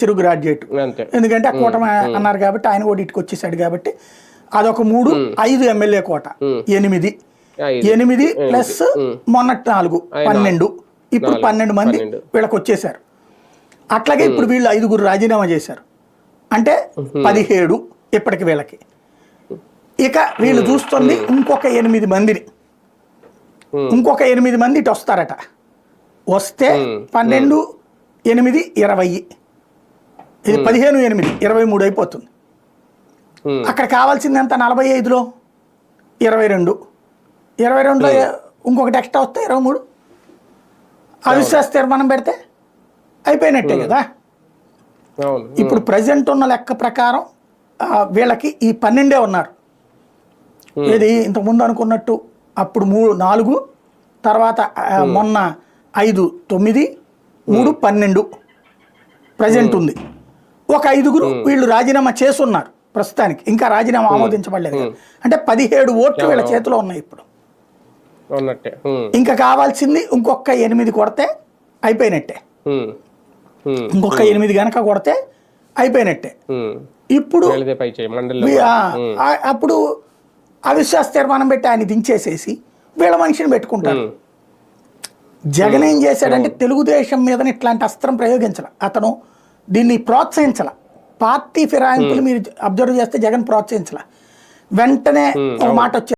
చిరు graduate, ఎందుకంటే ఆ కూటమి అన్నారు కాబట్టి ఆయన కూడా ఇటుకు వచ్చేసాడు కాబట్టి అదొక 3, 5 ఎమ్మెల్యే కోట 8 ప్లస్ మొన్నటి 4 12, ఇప్పుడు 12 మంది వీళ్ళకి వచ్చేసారు. అట్లాగే ఇప్పుడు వీళ్ళు 5గురు రాజీనామా చేశారు అంటే 17 ఇప్పటికి వీళ్ళకి. ఇక వీళ్ళు చూస్తుంది ఇంకొక 8 మందిని, ఇంకొక 8 మంది ఇటు వస్తారట. వస్తే 12, 8, 20, ఇది 15, 8, 23 అయిపోతుంది. అక్కడ కావాల్సింది ఎంత 45లో 22, 22లో ఇంకొకటి ఎక్స్ట్రా వస్తే 23. అవిశ్వాస తీర్మానం పెడితే అయిపోయినట్టే కదా. ఇప్పుడు ప్రజెంట్ ఉన్న లెక్క ప్రకారం వీళ్ళకి ఈ 12 ఉన్నారు. ఏది ఇంతకుముందు అనుకున్నట్టు అప్పుడు 3, 4, తర్వాత మొన్న 5, 9, 3, 12 ప్రజెంట్ ఉంది. ఒక 5గురు వీళ్ళు రాజీనామా చేస్తున్నారు ప్రస్తుతానికి, ఇంకా రాజీనామా ఆమోదించబడలేదు. అంటే 17 ఓట్లు వీళ్ళ చేతిలో ఉన్నాయి ఇప్పుడు. ఇంకా కావాల్సింది ఇంకొక 8 కొడితే అయిపోయినట్టే, ఇంకొక 8 గనక కొడితే అయిపోయినట్టే. ఇప్పుడు అప్పుడు అవిశ్వాస తీర్మానం పెట్టి ఆయన దించేసేసి వీళ్ళ మనిషిని పెట్టుకుంటారు. జగన్ ఏం చేశాడంటే తెలుగుదేశం మీద ఇట్లాంటి అస్త్రం ప్రయోగించాల, అతను దీన్ని ప్రోత్సహించాల. పార్టీ ఫిరాయింపులు మీరు అబ్జర్వ్ చేస్తే జగన్ ప్రోత్సహించాల. వెంటనే ఒక మాట వచ్చి